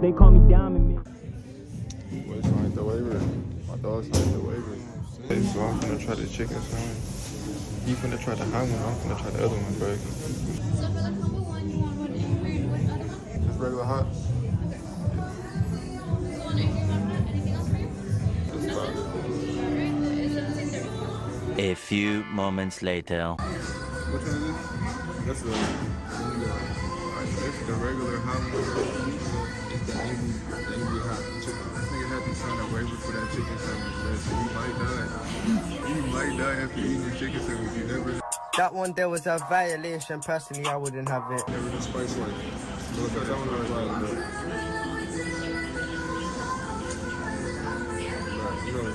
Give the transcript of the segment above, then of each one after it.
they call me Diamond Man. What's like the waiver? My dog's like the waiver. Hey, so I'm gonna try the chicken sandwich. You finna try the hot one, I'm gonna try the other one, bro. So for the combo one, you want one angry and what other one? Just regular hot. So one angry, one hot. Anything else for you? That's about it. Alright, is it 6:30? A few moments later. Which one is this? That's the regular hot one. It's the angry hot chicken. This nigga had to sign a waiver for that chicken sandwich, bro. So you might die. You might die after eating your chicken sandwich. You never. That one there was a violation. Personally, I wouldn't have it. Never the spice one. Look at that one right now. You know.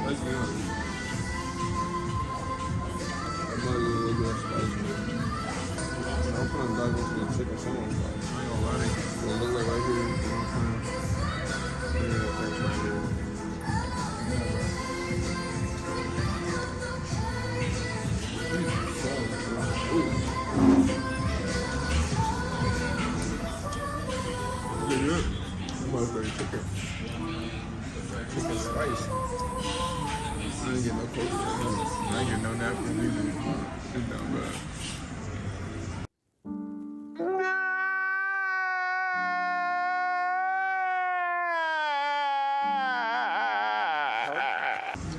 Let's be honest. I'm not even looking at spicy. I'm gonna dive into the chicken sandwich. I ain't gonna lie to you. It's gonna look like right here. You know what I'm saying? Yeah, that's right here. Good. Motherfucking chicken. Chicken spice. I didn't get no coke. I didn't get no napkins either. It's down bad.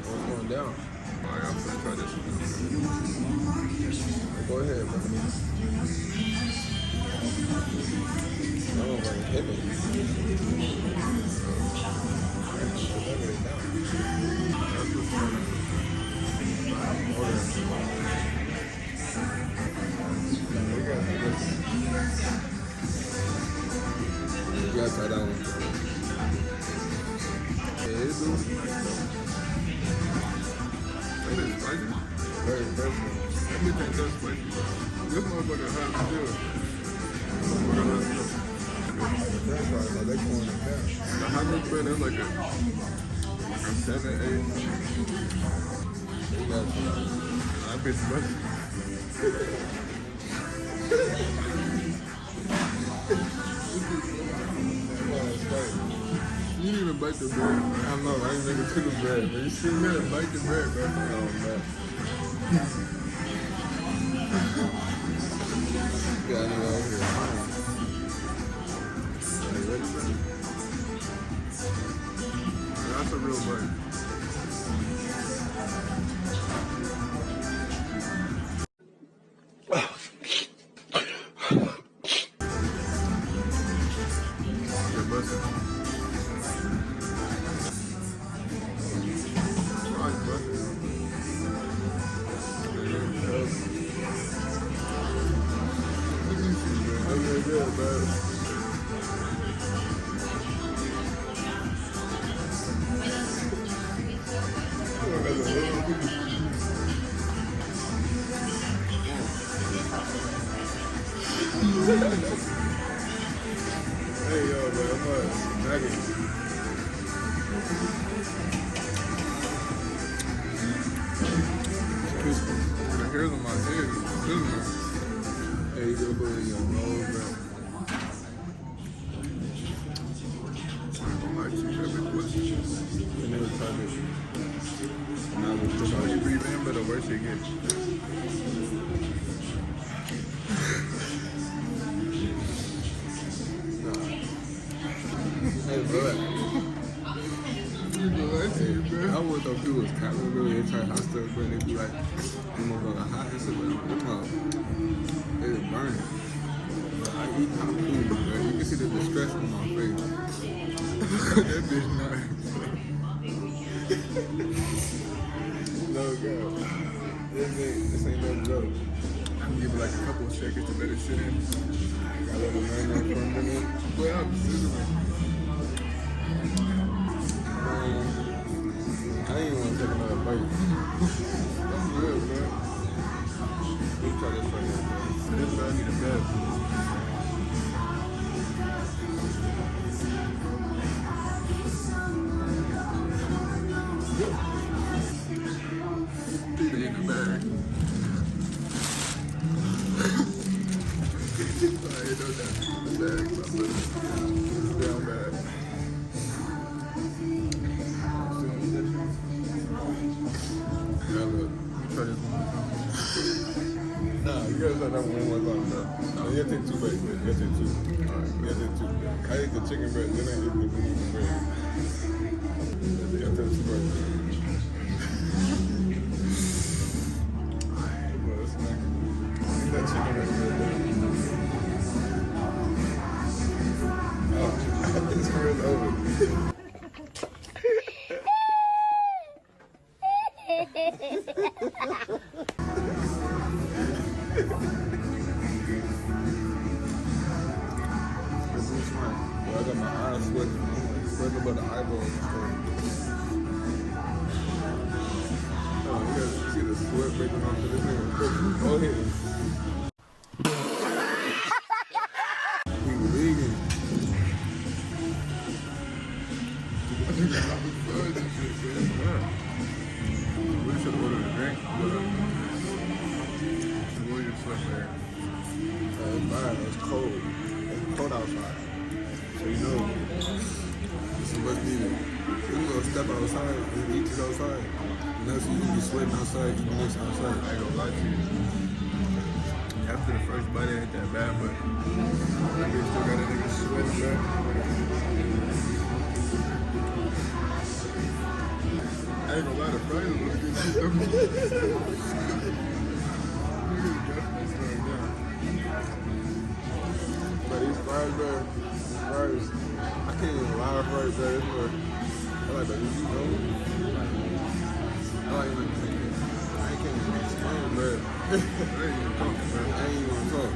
What's going down? Alright, I'm gonna try this one. Go ahead, bro. That one's like heavy. You gotta try that one. Yeah, it's good. That is spicy. Very spicy. That bitch ain't that spicy. This motherfucker hot as hell. They going down. The hot milk bread, that's like a 7, 8. That bitch busted. You didn't even bite the bread. I know, I ain't nigga to the bread, but you see me bite the bread, bro. Oh, man. Got it over here. That's a real bite. You're busting. Right, busting. Okay, good, bro. Hey, yo, bro, I'm nuggets. The hairs on my head. Hey, you go put it in your nose, bro. I don't like you, that bitch was. You never tried this. Now, the more you breathe in, but the worse it gets. Hey, bro. I would thought people was capping, really. They try hot stuff, but they be like, I'm gonna go hot and stuff, but it's burning. I eat hot food, bro. You can see the distress on my face. That bitch nice. No, God. This ain't no joke. I'm gonna give it like a couple of seconds to let it sit in. I let it marinate for a minute. Boy, I'm sizzling. I ain't even want to take another bite. That's good, man. Let me try this right here, man. This I need a bed. Eat it in the bag. ain't no that bad, my brother. It's down bad. Yeah, look. Let me try this one more time. Nah, you gotta try that one more time, bro. No, you gotta take two breaks, man. You gotta take two. Alright, you gotta take two. I ate the chicken breast, then I ate the vegan bread. You gotta take two breaks. Alright, bro, it's smacking. Eat that chicken breast, man. This career's over. Well, I got my eyes sweating. Sweating about the eyeballs. Oh, you guys see the sweat breaking off of this nigga. Go ahead. He vegan. I think I'm not good this shit, man. We should order a drink, but enjoy your sweat there. It's fine. It's cold. It's cold outside. So you know, it's much needed. You gonna step outside and eat it outside. And that's you be sweating outside, eating this outside. I ain't gonna lie to you. After the first bite, it ain't that bad, but I still got a nigga sweating back. I ain't gonna lie, the fries was good. But these fries, bro, fries, I can't even lie, fries, bro. It's more, I like the, you know, I like when I can't even explain, bro. I ain't even talking, bro. I ain't even talk.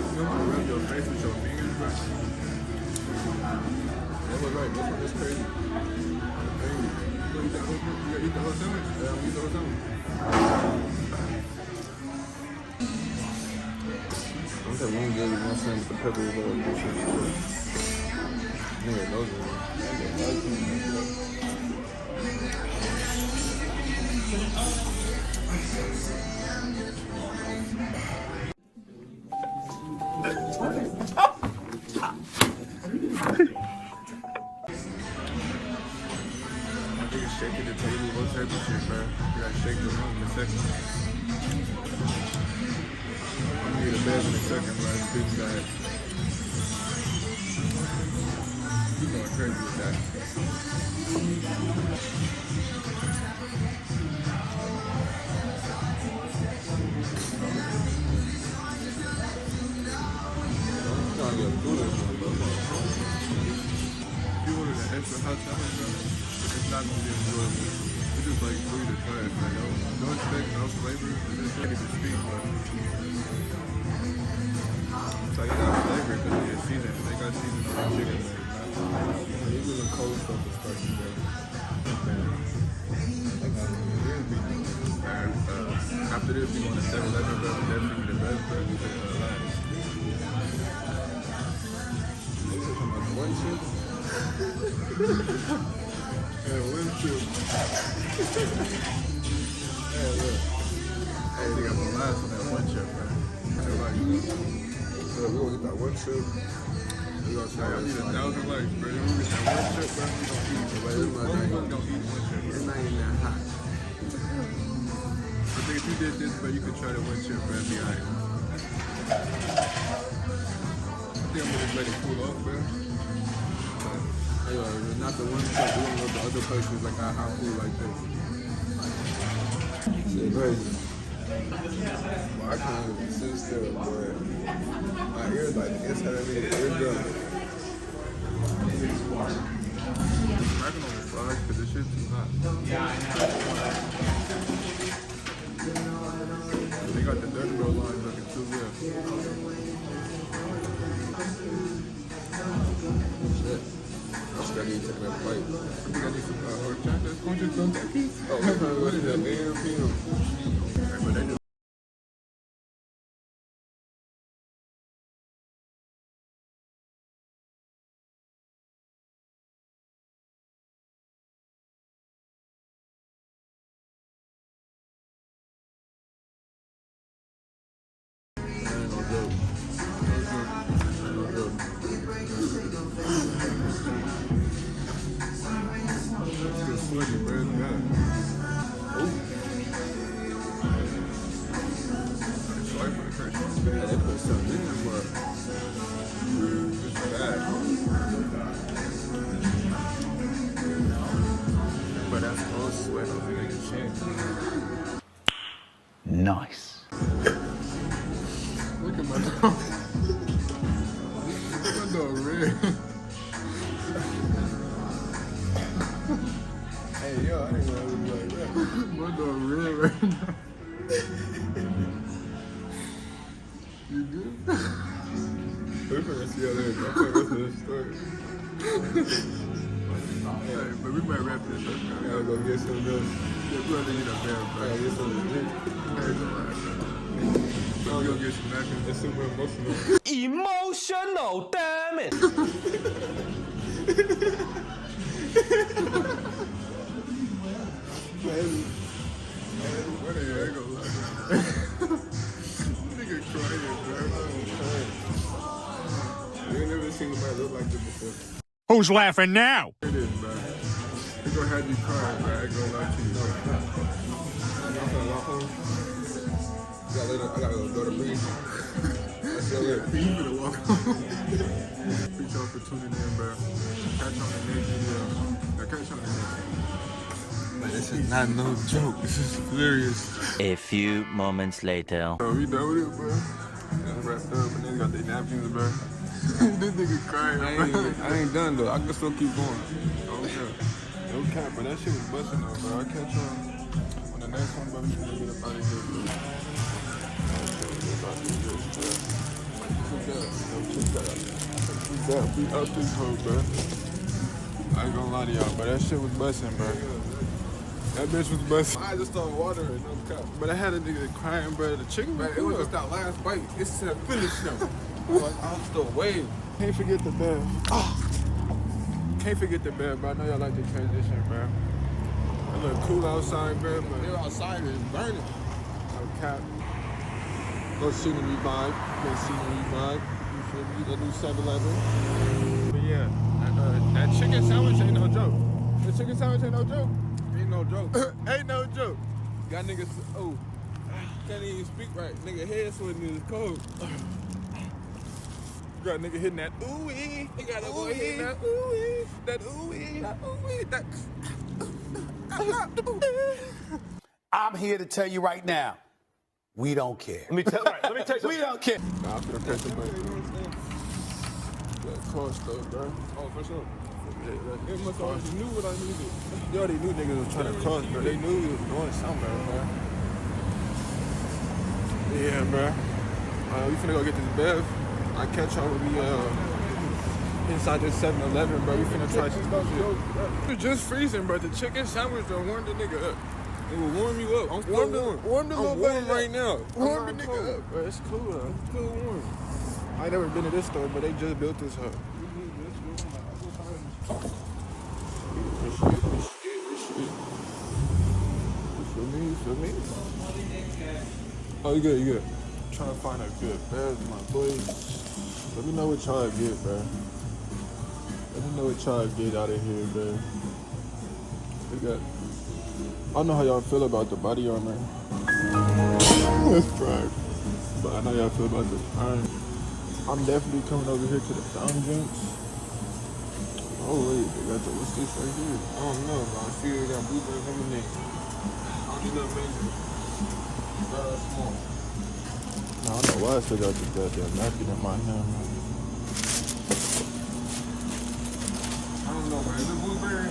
You know how to rub your face with your fingers, bro? That was right. This one is crazy. Hey, you gonna eat the whole sandwich? Yeah, I'm gonna eat the whole sandwich. I'm that one good with one sandwich with the peppers or bullshit. Nigga, those are shaking the table, what's type of shit, man? You gotta shake the room in a second. I'm gonna get a bed in a second, bro. It's big bad. You going crazy with that. I'm trying to get through this one, bro. If you order the extra hot sandwich, bro, it's not gonna be enjoyable. It's just like food to trash, man. Don't expect no flavor. It's just ready to speak, bro. So you got flavor because of your seasoning. They got seasoning on their chicken legs, man. Even the cold stuff is spicy, bro. After this, we going to 7-Eleven, bro. Definitely the best, bro. Last. One chip. Yeah, one chip. Hey, look. Hey, they got the last on that one chip, bro. So, like, so we gonna get that one chip. We gonna say, I need 1,000 likes, bro. Then we get that one chip, bro. We gonna eat it, bro. One gonna eat one chip, bro. It's not even that hot. I think if you did this, bro, you could try the one chip, bro. It'd be alright. I think I'm gonna just let it cool off, bro. Anyway, not the one chip. We're gonna go to other places like our hot food like this. Shit crazy. Well, I can't even sit still, boy. My ears like it's having me eardrum. Cracking on the fries because this shit's too hot. They got the Dutch Bro lines looking too good. Shit. I just gotta need to take that bite. I think I need some horchata. Oh, what is that, man? It's sweaty, bro. It's bad. Oh. Sorry for the curse. Yeah, they put something in there, but it's bad. But that's all sweat on the nigga's chin. Nice. Look at my dog. My dog red. Hey, yo, I didn't know it was like that. My dog red right now. You good? We're gonna see how that is. I'm gonna rest of this story. Hey, but we might wrap this up. I gotta go get some milk. Yeah, we gotta get a bad bro. I gotta get some milk. So we gonna get some napkins. It's super emotional. Emotional, damn it! What the heck? Nigga crying, bro. You ain't never seen nobody look like this before. Who's laughing now? It is, bro. It's gonna have you crying, bro. I ain't gonna lie to you, bro. I'm gonna walk home. I gotta go to breathe. That's your lip. You gonna walk home. Appreciate y'all for tuning in, bro. Catch you on the next video. Catch you on the next video. Man, this is not no joke. This is hilarious. A few moments later. So we done with it, bro. That's wrapped up, and then got their napkins, bro. This nigga crying. I ain't done though. I can still keep going. Oh yeah. No cap, but that shit was busting though, bro. I'll catch y'all on the next one, bro. We finna get up out of here, bro. We up this hoe, bro. I ain't gonna lie to y'all, but that shit was busting, bro. That bitch was busting. I just started watering, no cap. But I had a nigga crying, bro. The chicken, bro, it was just that last bite. It said finish him. I'm still waiting. Can't forget the bed. Can't forget the bed, bro. I know y'all like the transition, bro. It look cool outside, bro, but they're outside it's burning. No cap. Go scenery vibe. Go scenery vibe. You feel me? That new 7-Eleven. But yeah, that chicken sandwich ain't no joke. The chicken sandwich ain't no joke. Ain't no joke. Ain't no joke. Got niggas, can't even speak right. Nigga head sweating is cold. Got nigga hitting that ooh-wee. He got a boy hitting that ooh-wee. That ooh-wee. That ooh-wee. That I'm here to tell you right now, we don't care. Let me tell you. We don't care. Nah, I'm finna press the button. That cost though, bro. Oh, for sure. They must already knew what I needed. They already knew niggas was trying to cross, bro. They knew we was going somewhere, bro. Yeah, bro. We finna go get this bev. I catch y'all when we inside this 7-Eleven, bro. We finna try some shit. It's just freezing, bro. The chicken sandwich done warm the nigga up. It will warm you up. I'm still warm. Warm the little warm right now. Warm the nigga up, bro. It's cool, though. It's still warm. I ain't never been to this store, but they just built this hut. You feel me? Oh, you good, you good. I'm trying to find a good bed, my boys. Let me know what y'all get, bro. Let me know what y'all get out of here, bro. We got... I don't know how y'all feel about the body armor. That's right. But I know y'all feel about the prime. I'm definitely coming over here to the fountain drinks. Oh wait, they got the, what's this right here? I don't know, but I see they got blueberry lemonade. I don't know, amazing. Small. I don't know why I still got this goddamn napkin in my hand, man. I don't know, man. Is it blueberry?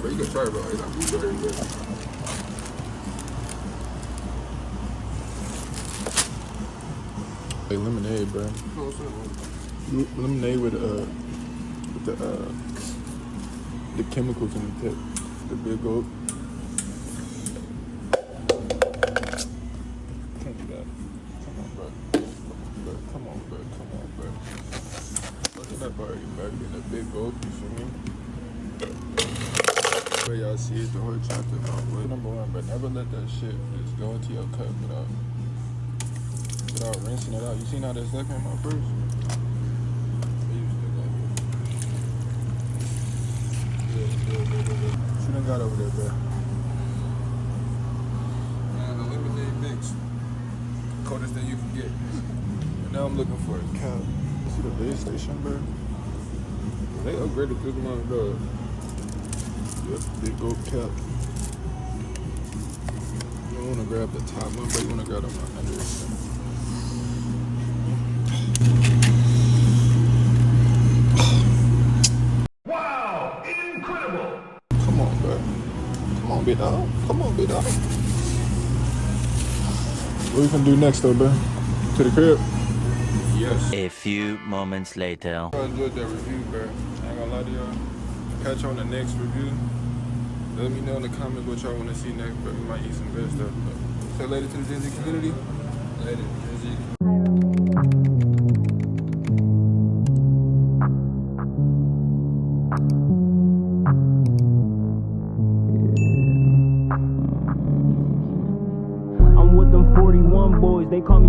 But you can try it, bro. It's like blueberry, bro. Hey, lemonade, bro. Lemonade with the chemicals in the tip. The big oak. Can't do that. Come on, bro. Come on, bro. Look at that burger, bro. Getting a big oak, you feel me? Where y'all see it, the whole chapter about what? Number one, but never let that shit just go into your cup without without rinsing it out. You seen how that stuff came out first? She done got over there, bro. Man, the lemonade mix. Coldest thing you can get. And now I'm looking for a cap. You see the base station, bro? They upgraded this one, dog. Yep, big gold cap. You don't want to grab the top one, but you want to grab the one under it. Wow, incredible! Come on, bro. Come on, big dog. Come on, big dog. What we finna do next, though, bro? To the crib? Yes. A few moments later. I enjoyed that review, bro. I ain't gonna lie to y'all. Catch you on the next review. Let me know in the comments what y'all want to see next, but we might eat some good stuff. But say later to the Dizzy community. Later, Dizzy. I'm with them 41 boys, they call me